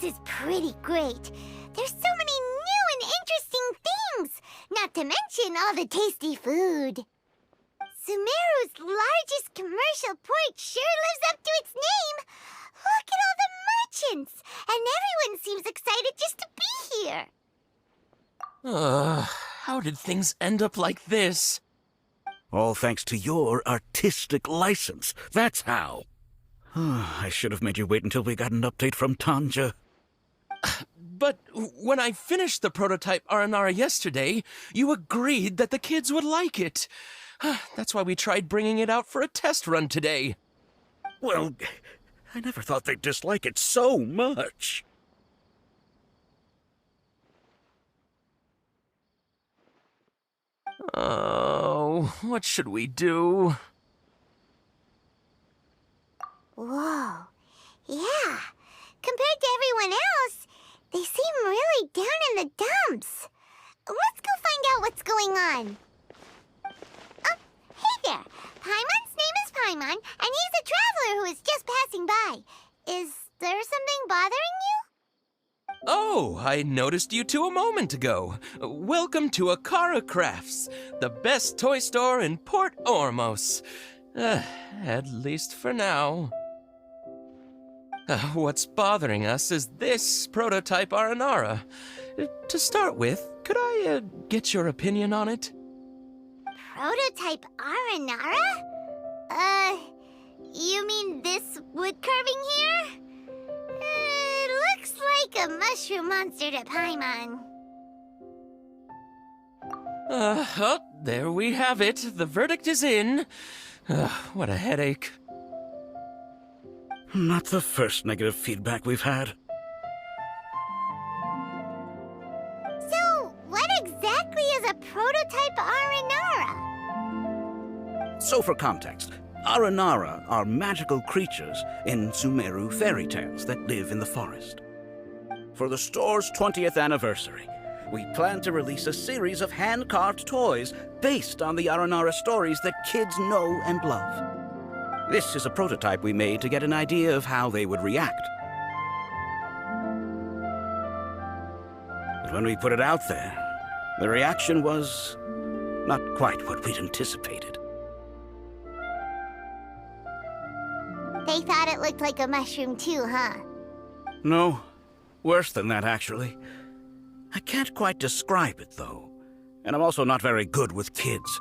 This is pretty great. There's so many new and interesting things, not to mention all the tasty food. Sumeru's largest commercial port sure lives up to its name. Look at all the merchants, and everyone seems excited just to be here. How did things end up like this? All thanks to your artistic license. That's how. I should have made you wait until we got an update from Tanja. But when I finished the prototype aranara yesterday, you agreed that the kids would like it. That's why we tried bringing it out for a test run today. Well, I never thought they'd dislike it so much. Oh, what should we do? Whoa. Yeah. Compared to everyone else, they seem really down in the dumps. Let's go find out what's going on. Oh, hey there. Paimon's name is Paimon, and he's a traveler who is just passing by. Is there something bothering you? Oh, I noticed you two a moment ago. Welcome to Akara Crafts, the best toy store in Port Ormos. At least for now. What's bothering us is this prototype aranara. To start with, could I get your opinion on it? Prototype aranara? You mean this wood carving here? It looks like a mushroom monster to Paimon. Oh, there we have it. The verdict is in. What a headache. Not the first negative feedback we've had. So, what exactly is a prototype aranara? So for context, aranara are magical creatures in Sumeru fairy tales that live in the forest. For the store's 20th anniversary, we plan to release a series of hand-carved toys based on the aranara stories that kids know and love. This is a prototype we made to get an idea of how they would react. But when we put it out there, the reaction was not quite what we'd anticipated. They thought it looked like a mushroom too, huh? No, worse than that, actually. I can't quite describe it, though. And I'm also not very good with kids.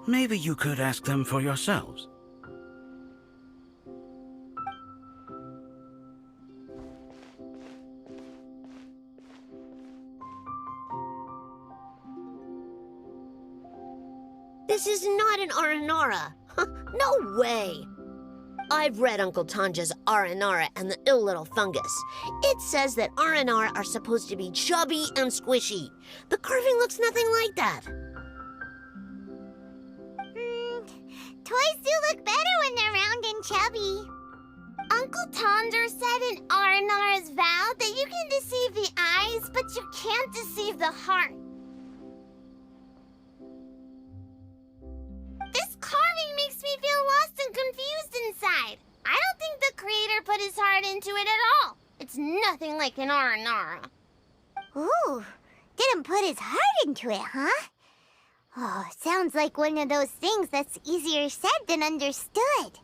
Maybe you could ask them for yourselves. This is not an aranara. No way. I've read Uncle Tanja's Aranara and the Ill Little Fungus. It says that aranara are supposed to be chubby and squishy. The carving looks nothing like that. Toys do look better when they're round and chubby. Uncle Tonder said in Aranara's vow that you can deceive the eyes, but you can't deceive the heart. This carving makes me feel lost and confused inside. I don't think the creator put his heart into it at all. It's nothing like an aranara. Ooh, didn't put his heart into it, huh? Oh, sounds like one of those things that's easier said than understood.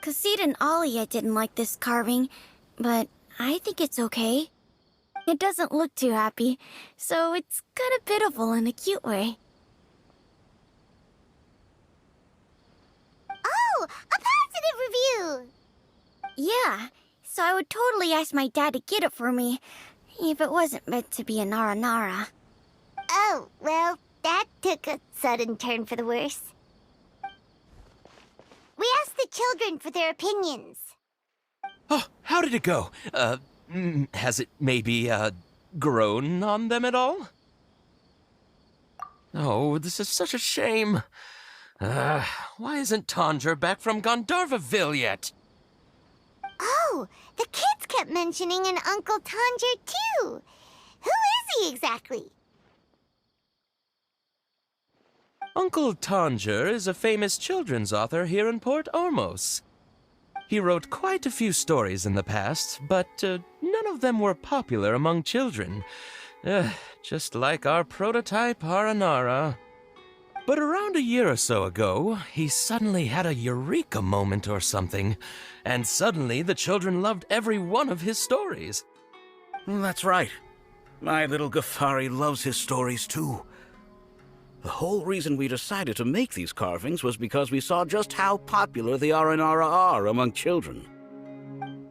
Cassid and Alia didn't like this carving, but I think it's okay. It doesn't look too happy, so it's kind of pitiful in a cute way. Oh, a positive review! Yeah, so I would totally ask my dad to get it for me, if it wasn't meant to be an aranara. Oh, well, that took a sudden turn for the worse. We asked the children for their opinions. Oh, how did it go? Has it maybe, grown on them at all? Oh, this is such a shame. Why isn't Tanger back from Gandharvaville yet? Oh, the kids kept mentioning an Uncle Tanger, too. Who is he exactly? Uncle Tanger is a famous children's author here in Port Ormos. He wrote quite a few stories in the past, but none of them were popular among children. Just like our prototype Aranara. But around a year or so ago, he suddenly had a eureka moment or something, and suddenly the children loved every one of his stories. That's right. My little Ghaffari loves his stories too. The whole reason we decided to make these carvings was because we saw just how popular the Aranara are among children.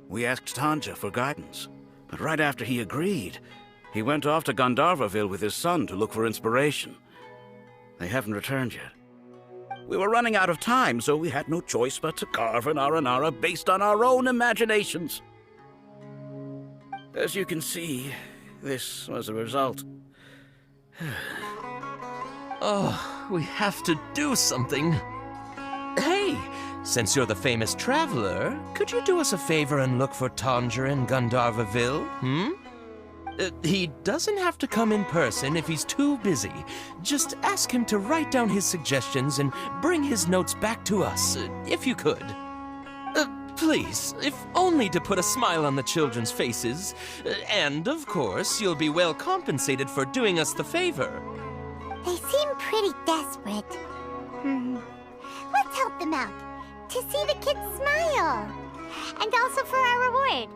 We asked Tanja for guidance, but right after he agreed, he went off to Gandharvaville with his son to look for inspiration. They haven't returned yet. We were running out of time, so we had no choice but to carve an Aranara based on our own imaginations. As you can see, this was the result. Oh, we have to do something. Hey, since you're the famous traveler, could you do us a favor and look for Tanja in Gandharvaville, He doesn't have to come in person if he's too busy. Just ask him to write down his suggestions and bring his notes back to us, if you could. Please, if only to put a smile on the children's faces. And, of course, you'll be well compensated for doing us the favor. They seem pretty desperate. Let's help them out, to see the kids smile. And also for our reward.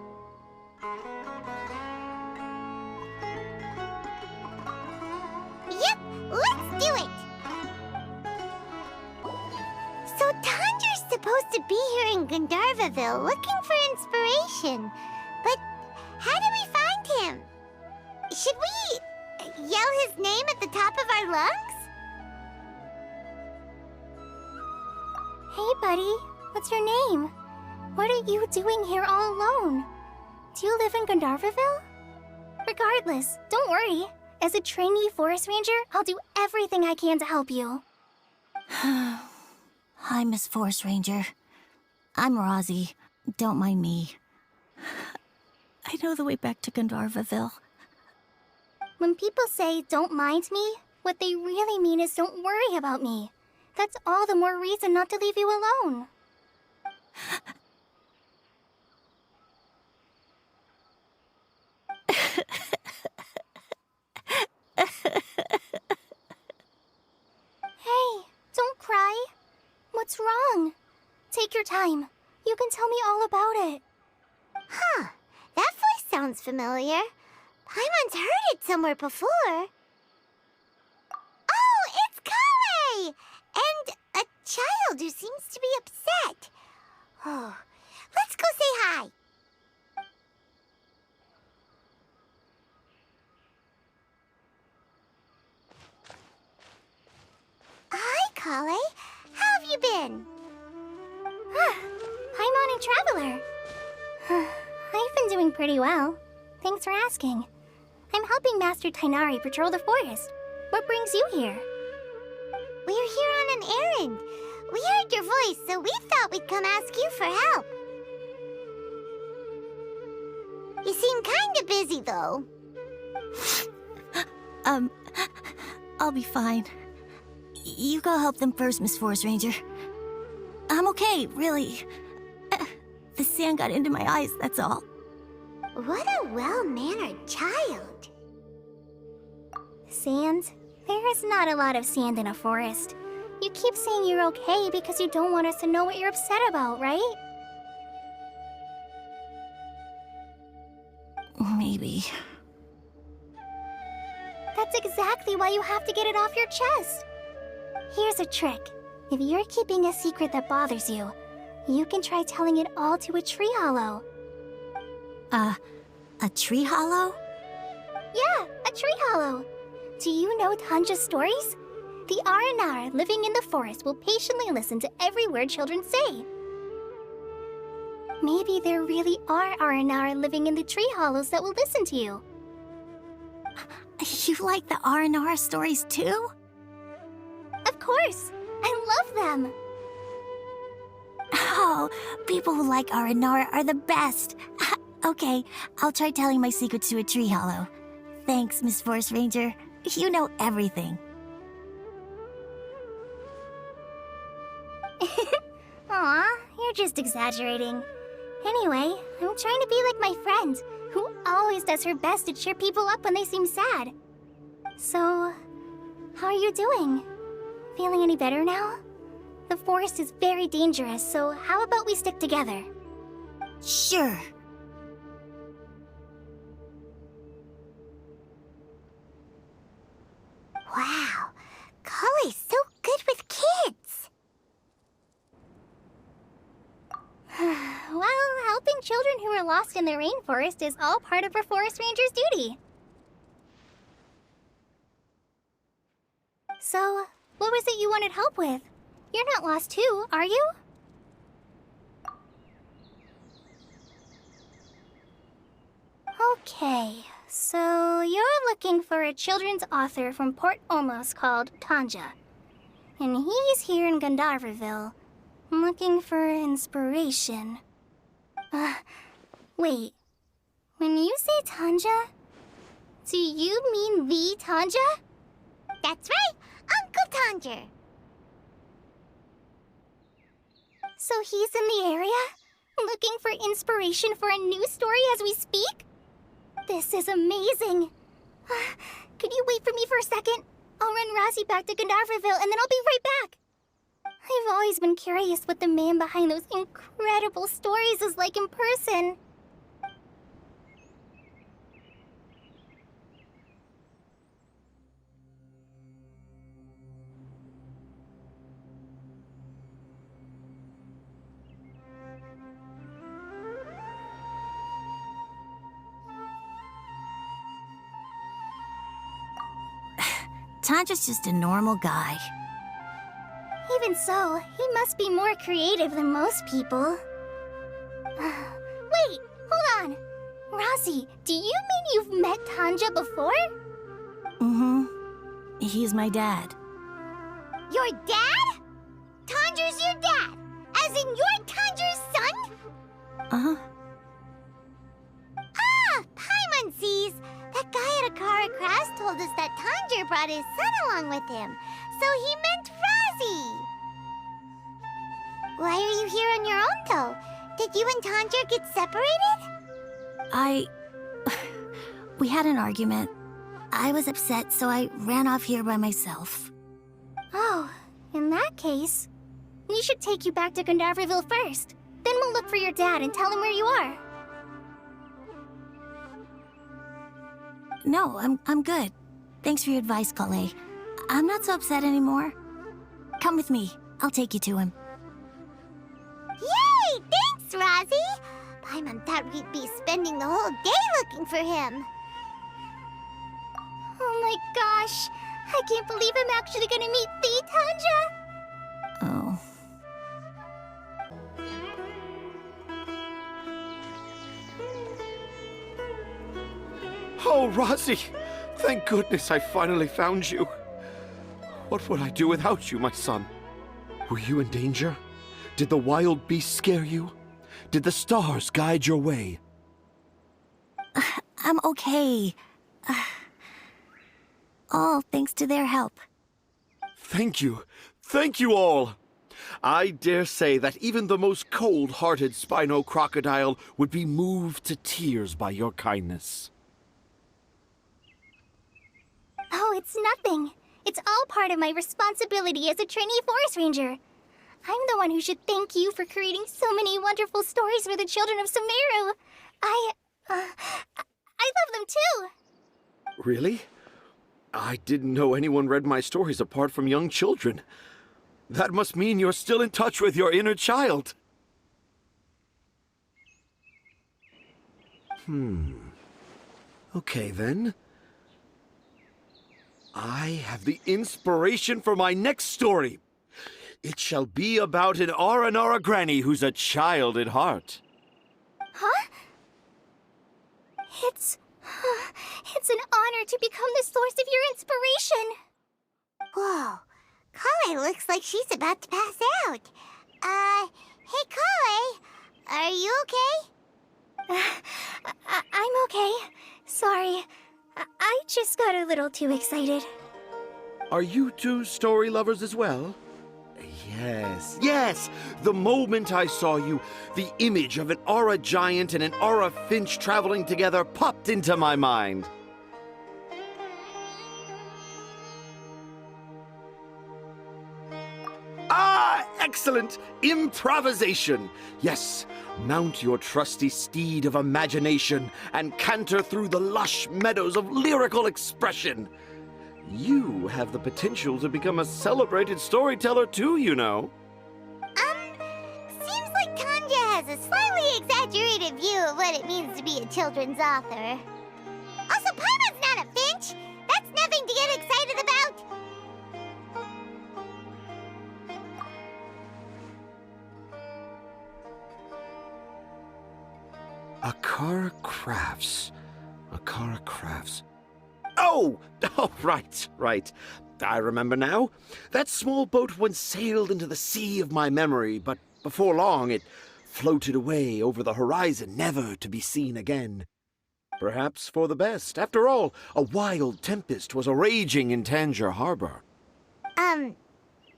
Yep, let's do it! So Tanja's supposed to be here in Gandharvaville looking for inspiration. But how do we find him? Should we yell his name at the top of our lungs? Hey, buddy. What's your name? What are you doing here all alone? Do you live in Gandharvaville? Regardless, don't worry. As a trainee forest ranger, I'll do everything I can to help you. Hi, Miss Forest Ranger. I'm Rozzy. Don't mind me. I know the way back to Gandharvaville. When people say, don't mind me, what they really mean is don't worry about me. That's all the more reason not to leave you alone. Hey, don't cry. What's wrong? Take your time. You can tell me all about it. Huh, that voice sounds familiar. I once heard it somewhere before. Oh, it's Kale! And a child who seems to be upset. Oh, let's go say hi. Hi, Kale. How have you been? Hi, Morning Traveler. I've been doing pretty well. Thanks for asking. I'm helping Master Tainari patrol the forest. What brings you here? We're here on an errand. We heard your voice, so we thought we'd come ask you for help. You seem kind of busy, though. I'll be fine. You go help them first, Miss Forest Ranger. I'm okay, really. The sand got into my eyes, that's all. What a well-mannered child. Sand? There is not a lot of sand in a forest. You keep saying you're okay because you don't want us to know what you're upset about, right? Maybe. That's exactly why you have to get it off your chest. Here's a trick. If you're keeping a secret that bothers you, you can try telling it all to a tree hollow. A tree hollow? Yeah, a tree hollow. Do you know Tanja's stories? The aranara living in the forest will patiently listen to every word children say. Maybe there really are aranara living in the tree hollows that will listen to you. You like the aranara stories too? Of course! I love them! Oh, people who like aranara are the best. Okay, I'll try telling my secrets to a tree hollow. Thanks, Miss Forest Ranger. You know everything. Aw, you're You're just exaggerating. Anyway, I'm trying to be like my friend, who always does her best to cheer people up when they seem sad. So, how are you doing? Feeling any better now? The forest is very dangerous, so how about we stick together? Sure. Wow, Kale's so good with kids. Well, helping children who are lost in the rainforest is all part of a forest ranger's duty. So, what was it you wanted help with? You're not lost too, are you? Okay, so you're looking for a children's author from Port Ormos called Tanja. And he's here in Gandharvaville, looking for inspiration. Wait. When you say Tanja, do you mean the Tanja? That's right, Uncle Tanger. So he's in the area, looking for inspiration for a new story as we speak? This is amazing. Could you wait for me for a second? I'll run Razzie back to Gandharvaville and then I'll be right back. I've always been curious what the man behind those incredible stories is like in person. Tanja's just a normal guy. Even so, he must be more creative than most people. Wait, hold on. Razzie, do you mean you've met Tanja before? Mm-hmm. He's my dad. Your dad? Tanger's your dad? As in you're Tanger's son? Uh-huh. Ah, Paimon sees. That guy at Akara Crafts told us that Tanger brought his son along with him. So he meant Razzie. Why are you here on your own, though? Did you and Tanger get separated? We had an argument. I was upset, so I ran off here by myself. Oh, in that case, we should take you back to Gandharvaville first. Then we'll look for your dad and tell him where you are. No, I'm good. Thanks for your advice, Kale. I'm not so upset anymore. Come with me. I'll take you to him. Yay! Thanks, Razzie! Paimon thought we'd be spending the whole day looking for him. Oh my gosh! I can't believe I'm actually gonna meet the Tanja! Oh. Oh, Razzie! Thank goodness I finally found you. What would I do without you, my son? Were you in danger? Did the wild beasts scare you? Did the stars guide your way? I'm okay. All thanks to their help. Thank you. Thank you all. I dare say that even the most cold-hearted Spino crocodile would be moved to tears by your kindness. Oh, it's nothing. It's all part of my responsibility as a trainee forest ranger. I'm the one who should thank you for creating so many wonderful stories for the children of Sumeru. I love them too. Really? I didn't know anyone read my stories apart from young children. That must mean you're still in touch with your inner child. Okay, then. I have the inspiration for my next story. It shall be about an Aranara granny who's a child at heart. Huh? It's an honor to become the source of your inspiration. Whoa, Kale looks like she's about to pass out. Hey Kale, are you okay? I'm okay. Sorry. I just got a little too excited. Are you two story lovers as well? Yes, yes! The moment I saw you, the image of an aura giant and an aura finch traveling together popped into my mind. Ah, excellent! Improvisation! Yes, mount your trusty steed of imagination and canter through the lush meadows of lyrical expression. You have the potential to become a celebrated storyteller too, you know. Seems like Tanja has a slightly exaggerated view of what it means to be a children's author. Also, Paimon's not a finch! That's nothing to get excited about! Akara Crafts. Akara Crafts. Oh, right. I remember now. That small boat once sailed into the sea of my memory, but before long it floated away over the horizon, never to be seen again. Perhaps for the best. After all, a wild tempest was a-raging in Tangier Harbor.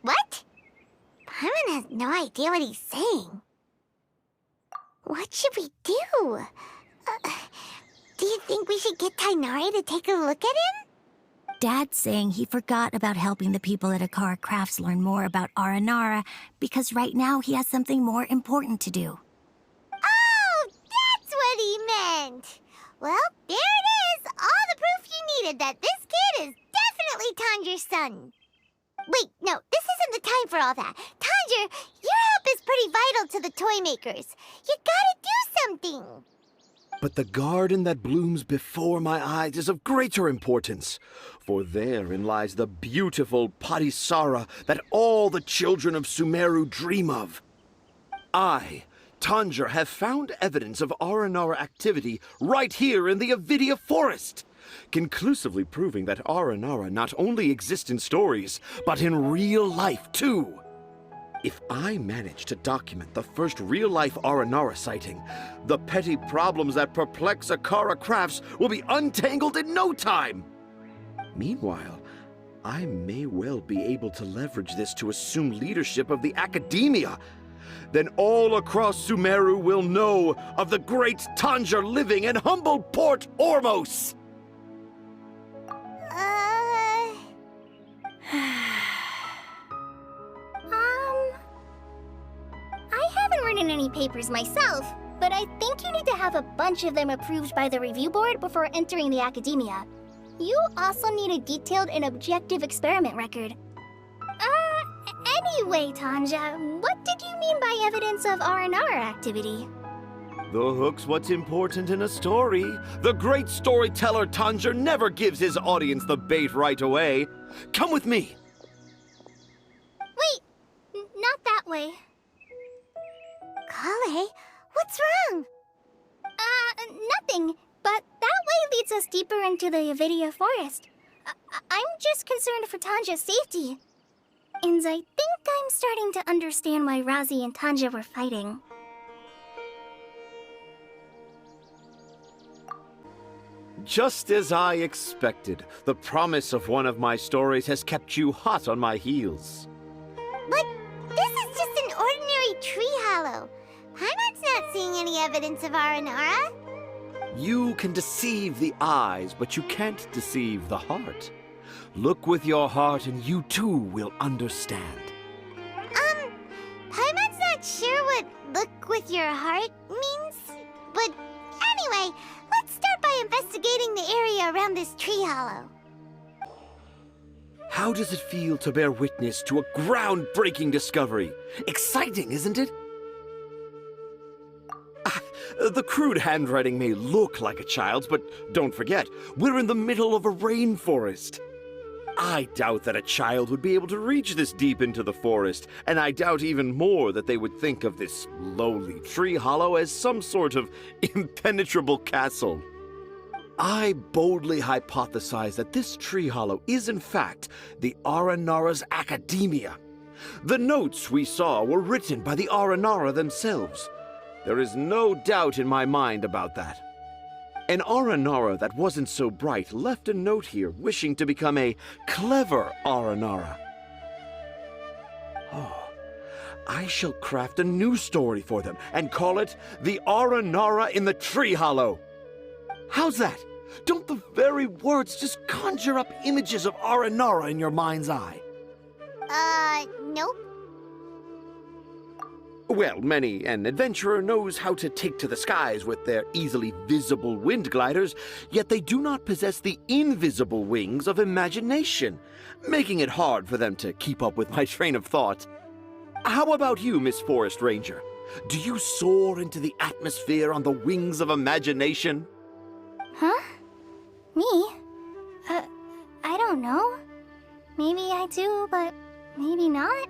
What? Paimon has no idea what he's saying. What should we do? Do you think we should get Tainari to take a look at him? Dad's saying he forgot about helping the people at Akara Crafts learn more about Aranara because right now he has something more important to do. Oh, that's what he meant! Well, there it is! All the proof you needed that this kid is definitely Tanjir's son. Wait, no, this isn't the time for all that. Tanjir, your help is pretty vital to the toy makers. You gotta do something! But the garden that blooms before my eyes is of greater importance, for therein lies the beautiful Padisara that all the children of Sumeru dream of. I, Tanjir, have found evidence of Aranara activity right here in the Avidia forest, conclusively proving that Aranara not only exists in stories, but in real life too. If I manage to document the first real-life Aranara sighting, the petty problems that perplex Akara Crafts will be untangled in no time. Meanwhile, I may well be able to leverage this to assume leadership of the academia. Then all across Sumeru will know of the great Tanjir living in humble Port Ormos. I haven't written any papers myself, but I think you need to have a bunch of them approved by the review board before entering the academia. You also need a detailed and objective experiment record. Anyway, Tanja, what did you mean by evidence of Aranara activity? The hook's what's important in a story. The great storyteller Tanjir never gives his audience the bait right away. Come with me. Wait, not that way. Kale, what's wrong? Nothing, but that way leads us deeper into the Avidia forest. I'm just concerned for Tanja's safety. And I think I'm starting to understand why Razi and Tanja were fighting. Just as I expected, the promise of one of my stories has kept you hot on my heels. But this is just an ordinary tree hollow. Paimon's not seeing any evidence of Aranara. You can deceive the eyes, but you can't deceive the heart. Look with your heart and you too will understand. Paimon's not sure what look with your heart means. But anyway, let's start by investigating the area around this tree hollow. How does it feel to bear witness to a groundbreaking discovery? Exciting, isn't it? The crude handwriting may look like a child's, but don't forget, we're in the middle of a rainforest. I doubt that a child would be able to reach this deep into the forest, and I doubt even more that they would think of this lowly tree hollow as some sort of impenetrable castle. I boldly hypothesize that this tree hollow is in fact the Aranara's academia. The notes we saw were written by the Aranara themselves. There is no doubt in my mind about that. An Aranara that wasn't so bright left a note here wishing to become a clever Aranara. Oh, I shall craft a new story for them and call it The Aranara in the Tree Hollow. How's that? Don't the very words just conjure up images of Aranara in your mind's eye? Nope. Well, many an adventurer knows how to take to the skies with their easily visible wind gliders, yet they do not possess the invisible wings of imagination, making it hard for them to keep up with my train of thought. How about you, Miss Forest Ranger? Do you soar into the atmosphere on the wings of imagination? Huh? Me? I don't know. Maybe I do, but maybe not.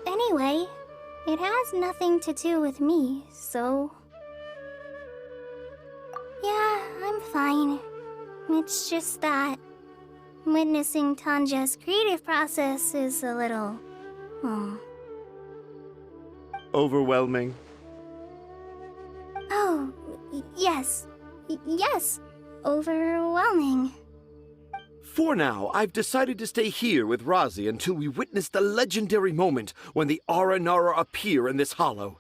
Anyway, it has nothing to do with me, so... Yeah, I'm fine. It's just that witnessing Tanja's creative process is a little... Overwhelming. Oh, yes. Yes. Overwhelming. For now, I've decided to stay here with Razi until we witness the legendary moment when the Aranara appear in this hollow.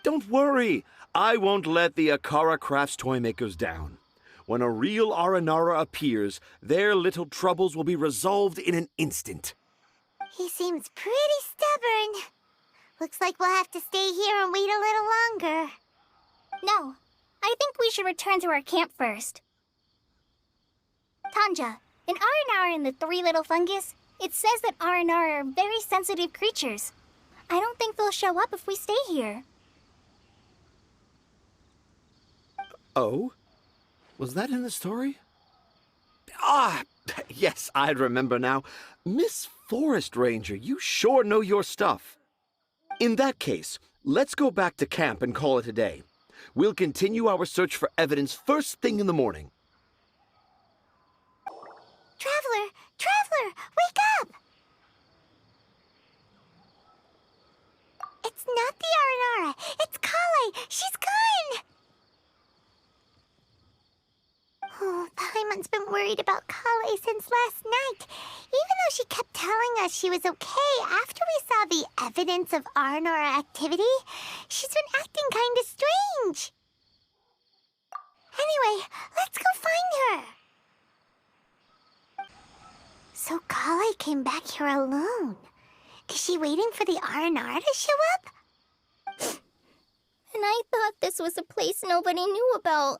Don't worry, I won't let the Akara Crafts toymakers down. When a real Aranara appears, their little troubles will be resolved in an instant. He seems pretty stubborn. Looks like we'll have to stay here and wait a little longer. No, I think we should return to our camp first. Tanja, in Aranara and the Three Little Fungus, it says that Aranara are very sensitive creatures. I don't think they'll show up if we stay here. Oh? Was that in the story? Ah, yes, I remember now. Miss Forest Ranger, you sure know your stuff. In that case, let's go back to camp and call it a day. We'll continue our search for evidence first thing in the morning. Traveler! Traveler! Wake up! It's not the Aranara. It's Kale. She's gone! Oh, Paimon's been worried about Kale since last night. Even though she kept telling us she was okay after we saw the evidence of Aranara activity, she's been acting kind of strange. Anyway, let's go find her. So Kale came back here alone. Is she waiting for the Aranara to show up? And I thought this was a place nobody knew about.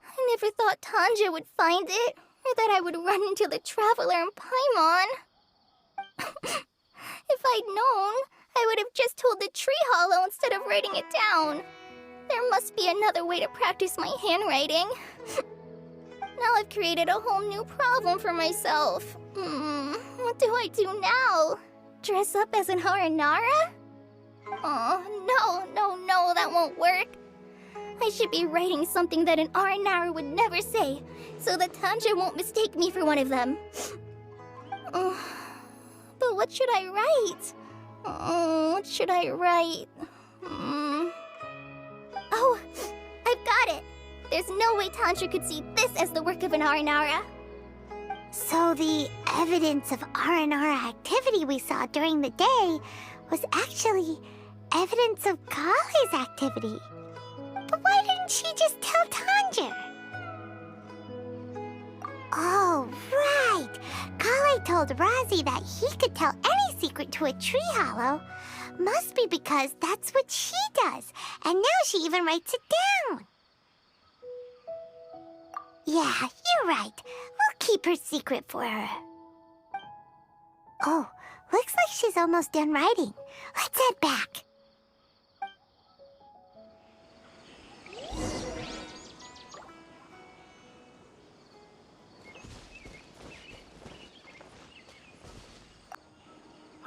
I never thought Tanja would find it, or that I would run into the Traveler and Paimon. If I'd known, I would have just told the tree hollow instead of writing it down. There must be another way to practice my handwriting. Now I've created a whole new problem for myself. What do I do now? Dress up as an Aranara? Oh, no, that won't work. I should be writing something that an Aranara would never say, so that Tanja won't mistake me for one of them. But what should I write? What should I write? Oh, I've got it! There's no way Tanja could see this as the work of an Aranara. So the evidence of Aranara activity we saw during the day was actually evidence of Kale's activity. But why didn't she just tell Tanja? Oh, right. Kale told Razi that he could tell any secret to a tree hollow. Must be because that's what she does. And now she even writes it down. Yeah, you're right. We'll keep her secret for her. Oh, looks like she's almost done writing. Let's head back.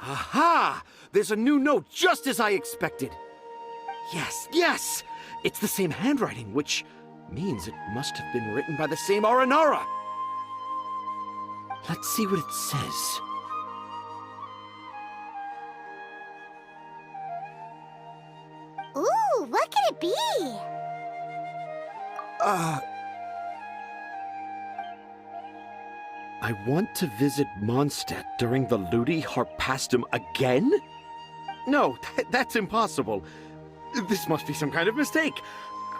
Aha! There's a new note just as I expected. Yes! It's the same handwriting, which means it must have been written by the same Aranara. Let's see what it says. Ooh, what could it be? I want to visit Mondstadt during the Ludi Harpastum again? No, that's impossible. This must be some kind of mistake.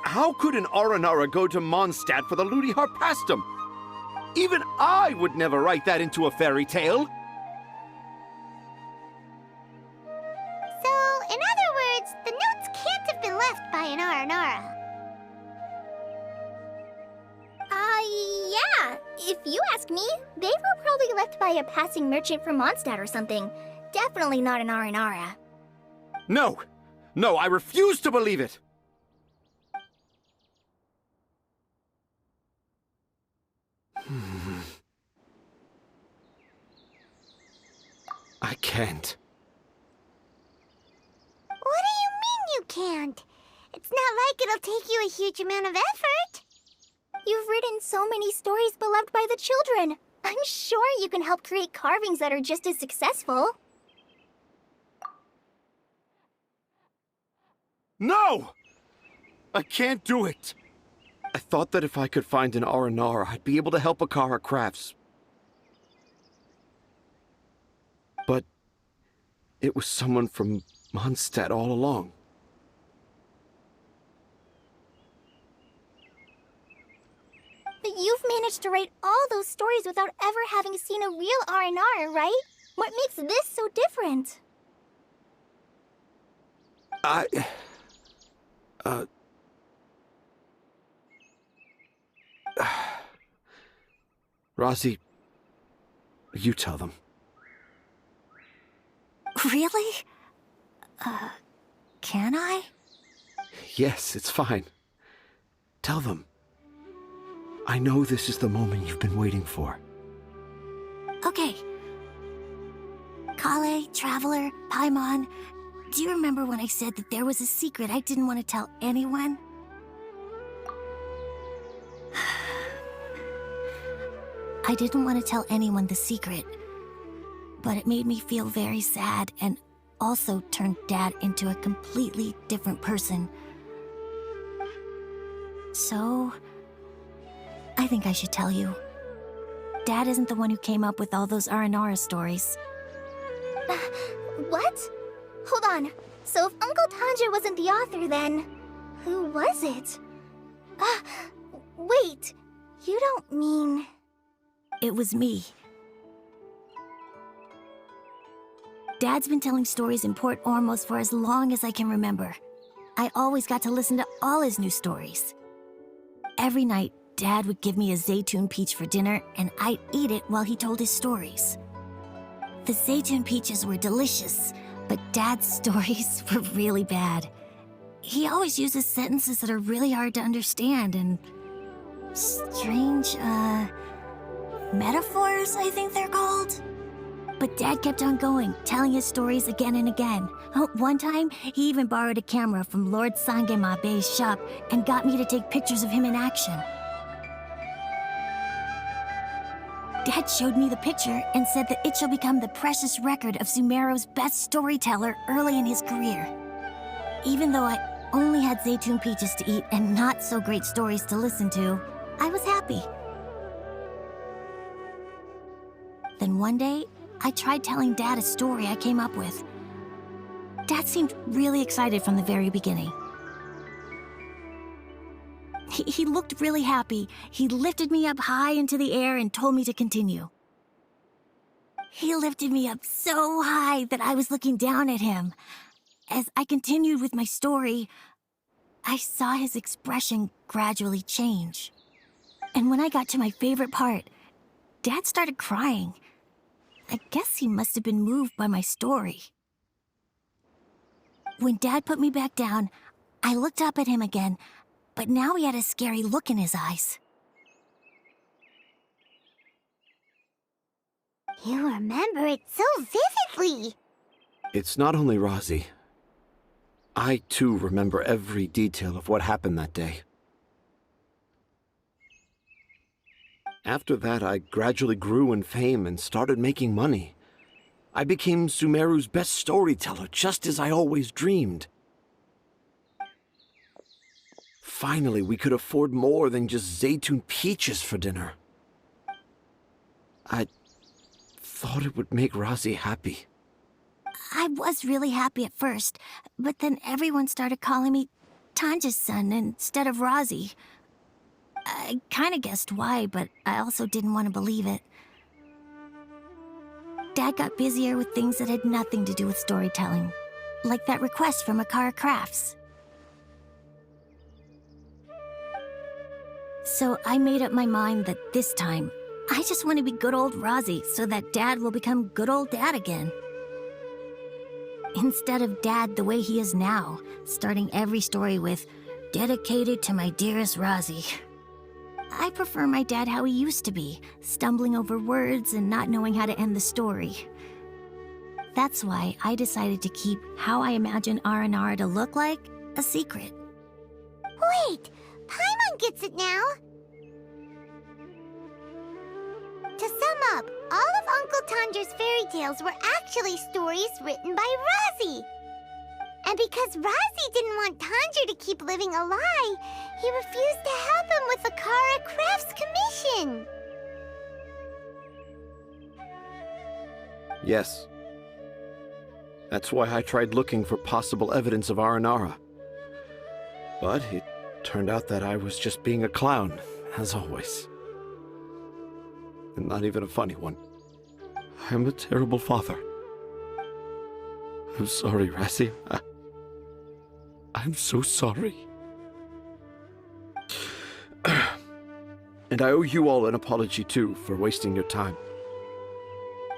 How could an Aranara go to Mondstadt for the Ludi Harpastum? Even I would never write that into a fairy tale. So, in other words, the notes can't have been left by an Aranara. Yeah. If you ask me, they were probably left by a passing merchant from Mondstadt or something. Definitely not an Aranara. No! No, I refuse to believe it! I can't. What do you mean you can't? It's not like it'll take you a huge amount of effort. You've written so many stories beloved by the children. I'm sure you can help create carvings that are just as successful. No! I can't do it! I thought that if I could find an Aranara, I'd be able to help Akara Crafts. But it was someone from Mondstadt all along. But you've managed to write all those stories without ever having seen a real R&R, right? What makes this so different? Rosie, you tell them. Really? Can I? Yes, it's fine. Tell them. I know this is the moment you've been waiting for. Okay. Kale, Traveler, Paimon, do you remember when I said that there was a secret I didn't want to tell anyone? I didn't want to tell anyone the secret, but it made me feel very sad and also turned Dad into a completely different person. So, I think I should tell you. Dad isn't the one who came up with all those Aranara stories. What? Hold on. So if Uncle Tanja wasn't the author, then who was it? Wait. You don't mean... It was me. Dad's been telling stories in Port Ormos for as long as I can remember. I always got to listen to all his new stories. Every night, Dad would give me a Zaytun peach for dinner, and I'd eat it while he told his stories. The Zaytun peaches were delicious, but Dad's stories were really bad. He always uses sentences that are really hard to understand and strange, metaphors, I think they're called. But Dad kept on going, telling his stories again and again. One time, he even borrowed a camera from Lord Sangema Bey's shop and got me to take pictures of him in action. Dad showed me the picture and said that it shall become the precious record of Sumeru's best storyteller early in his career. Even though I only had Zaytun peaches to eat and not so great stories to listen to, I was happy. Then one day, I tried telling Dad a story I came up with. Dad seemed really excited from the very beginning. He looked really happy. He lifted me up high into the air and told me to continue. He lifted me up so high that I was looking down at him. As I continued with my story, I saw his expression gradually change. And when I got to my favorite part, Dad started crying. I guess he must have been moved by my story. When Dad put me back down, I looked up at him again, but now he had a scary look in his eyes. You remember it so vividly. It's not only Rosie. I, too, remember every detail of what happened that day. After that, I gradually grew in fame and started making money. I became Sumeru's best storyteller, just as I always dreamed. Finally, we could afford more than just Zaytun peaches for dinner. I thought it would make Rosie happy. I was really happy at first, but then everyone started calling me Tanja's son instead of Razi. I kinda guessed why, but I also didn't want to believe it. Dad got busier with things that had nothing to do with storytelling, like that request from Akara Crafts. So I made up my mind that this time, I just want to be good old Razi so that Dad will become good old Dad again. Instead of Dad the way he is now, starting every story with, "Dedicated to my dearest Razi." I prefer my dad how he used to be, stumbling over words and not knowing how to end the story. That's why I decided to keep how I imagine Aranara to look like a secret. Wait, Paimon gets it now. To sum up, all of Uncle Tanja's fairy tales were actually stories written by Razi. And because Razi didn't want Tanja to keep living a lie, he refused to help him with the Kara Crafts commission. Yes. That's why I tried looking for possible evidence of Aranara. But it turned out that I was just being a clown, as always. And not even a funny one. I'm a terrible father. I'm sorry, Razi. I'm so sorry. And I owe you all an apology, too, for wasting your time.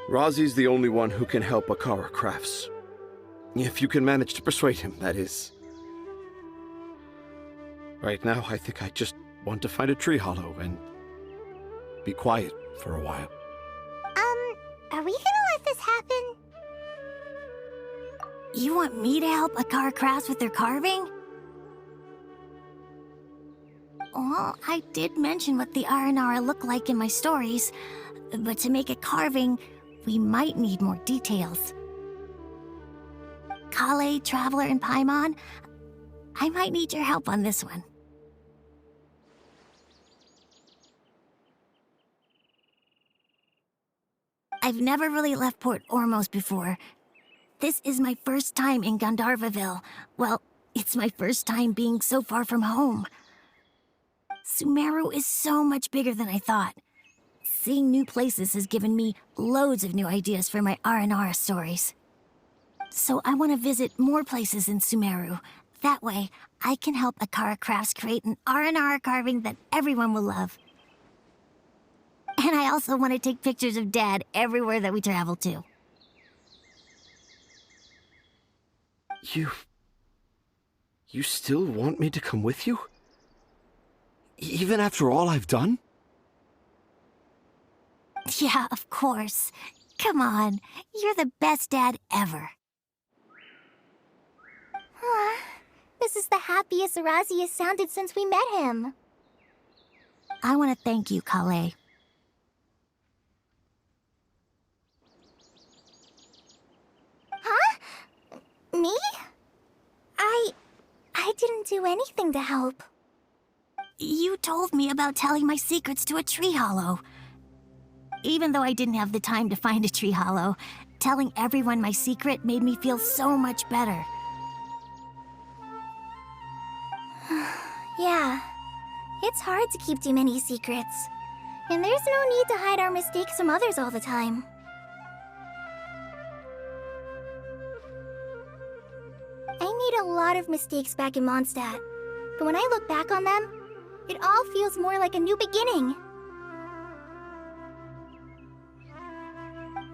Razi's the only one who can help Akara Crafts. If you can manage to persuade him, that is. Right now, I think I just want to find a tree hollow and be quiet for a while. Are we gonna let this happen? You want me to help Akara Crafts with their carving? Well, I did mention what the Aranara look like in my stories, but to make a carving, we might need more details. Kale, Traveler, and Paimon, I might need your help on this one. I've never really left Port Ormos before. This is my first time in Gandharvaville. Well, it's my first time being so far from home. Sumeru is so much bigger than I thought. Seeing new places has given me loads of new ideas for my Aranara stories. So I want to visit more places in Sumeru. That way, I can help Akara Crafts create an Aranara carving that everyone will love. And I also want to take pictures of Dad everywhere that we travel to. You still want me to come with you? Even after all I've done? Yeah, of course. Come on, you're the best dad ever. This is the happiest Razi has sounded since we met him. I want to thank you, Kale. Huh? Me? I didn't do anything to help. You told me about telling my secrets to a tree hollow. Even though I didn't have the time to find a tree hollow, telling everyone my secret made me feel so much better. Yeah, it's hard to keep too many secrets. And there's no need to hide our mistakes from others all the time. I made a lot of mistakes back in Mondstadt, but when I look back on them, it all feels more like a new beginning.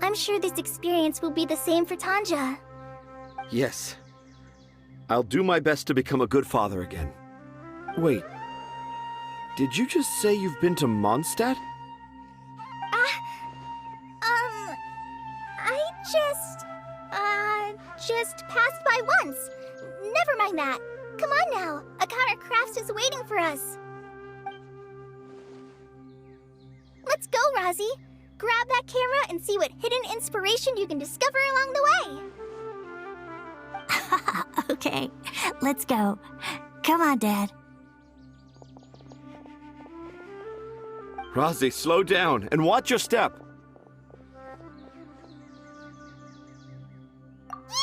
I'm sure this experience will be the same for Tanja. Yes. I'll do my best to become a good father again. Wait. Did you just say you've been to Mondstadt? I just passed by once. Never mind that. Come on now. Akara Crafts is waiting for us. Let's go, Razi. Grab that camera and see what hidden inspiration you can discover along the way. Okay, let's go. Come on, Dad. Razi, slow down and watch your step. Yeah!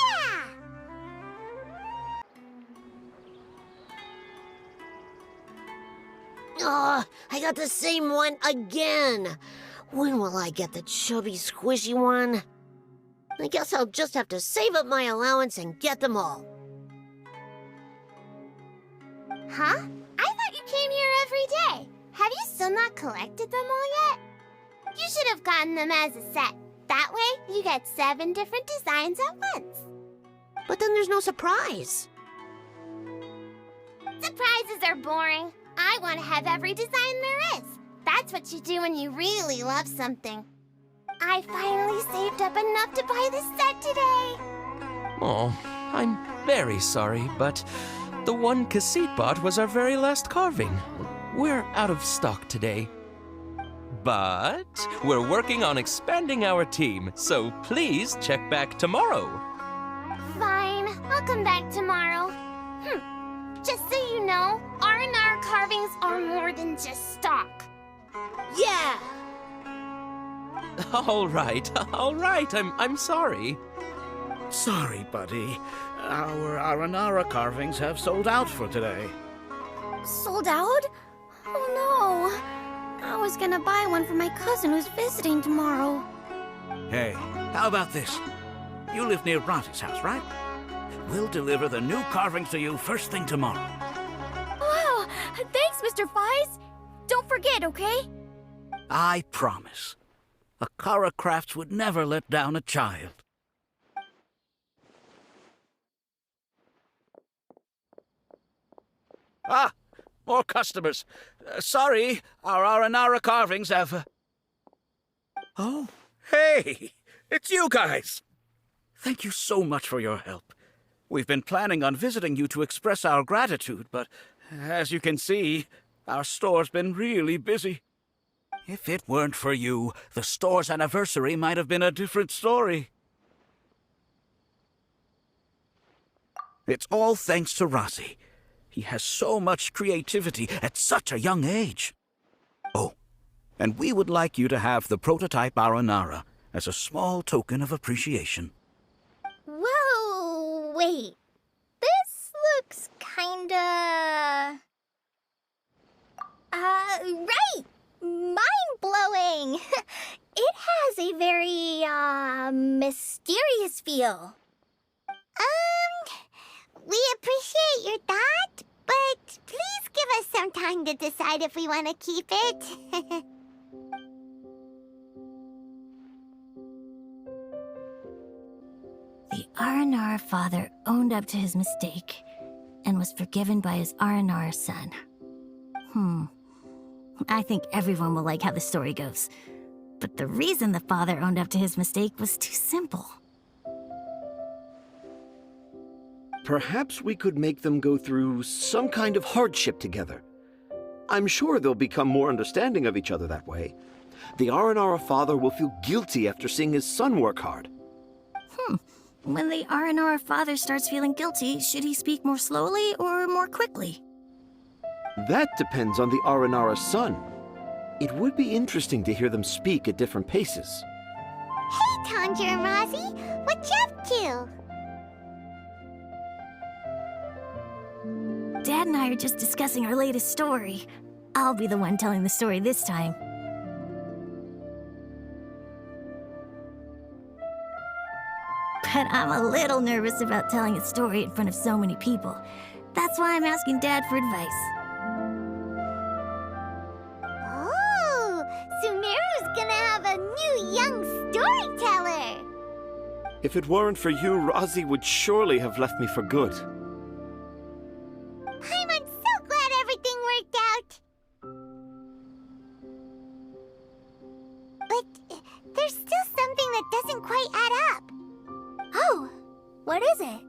Ugh, I got the same one again. When will I get the chubby, squishy one? I guess I'll just have to save up my allowance and get them all. Huh? I thought you came here every day. Have you still not collected them all yet? You should have gotten them as a set. That way, you get 7 different designs at once. But then there's no surprise. Surprises are boring. I want to have every design there is. That's what you do when you really love something. I finally saved up enough to buy this set today. Oh, I'm very sorry, but the one Cassette bought was our very last carving. We're out of stock today. But we're working on expanding our team, so please check back tomorrow. Fine, I'll come back tomorrow. Just so you know, aranara carvings are more than just stock. Yeah! All right. I'm sorry. Sorry, buddy. Our aranara carvings have sold out for today. Sold out? Oh no. I was gonna buy one for my cousin who's visiting tomorrow. Hey, how about this? You live near Bronte's house, right? We'll deliver the new carvings to you first thing tomorrow. Wow! Thanks, Mr. Fies! Don't forget, okay? I promise. Akara Crafts would never let down a child. Ah, more customers. Sorry, our aranara carvings have... Oh, hey! It's you guys! Thank you so much for your help. We've been planning on visiting you to express our gratitude, but as you can see, our store's been really busy. If it weren't for you, the store's anniversary might have been a different story. It's all thanks to Razi. He has so much creativity at such a young age. Oh, and we would like you to have the prototype aranara as a small token of appreciation. Whoa, wait. This looks kinda... right! Mind-blowing! It has a very, mysterious feel. We appreciate your thought, but please give us some time to decide if we want to keep it. The Aranara father owned up to his mistake and was forgiven by his Aranara son. I think everyone will like how the story goes. But the reason the father owned up to his mistake was too simple. Perhaps we could make them go through some kind of hardship together. I'm sure they'll become more understanding of each other that way. The aranara father will feel guilty after seeing his son work hard. When the Aranara father starts feeling guilty, should he speak more slowly or more quickly? That depends on the aranara son. It would be interesting to hear them speak at different paces. Hey, Tanja and Rozzy, what you up to? Dad and I are just discussing our latest story. I'll be the one telling the story this time. But I'm a little nervous about telling a story in front of so many people. That's why I'm asking Dad for advice. Oh, Sumeru's gonna have a new young storyteller. If it weren't for you, Rozzy would surely have left me for good. I'm so glad everything worked out. But there's still something that doesn't quite add up. Oh, what is it?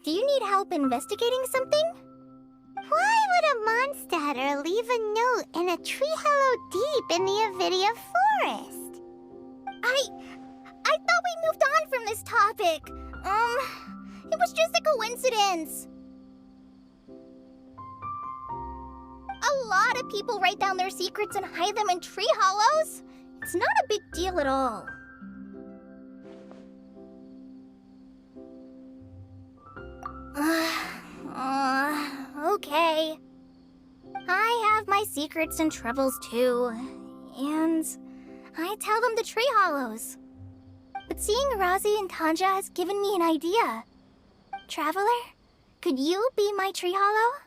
Do you need help investigating something? Why would a monster leave a note in a tree hollow deep in the Avidia forest? I thought we moved on from this topic. It was just a coincidence. A lot of people write down their secrets and hide them in tree hollows. It's not a big deal at all. Okay. I have my my secrets and troubles too. And I tell them the tree hollows. But seeing Razi and Tanja has given me an idea. Traveler, could you be my tree hollow?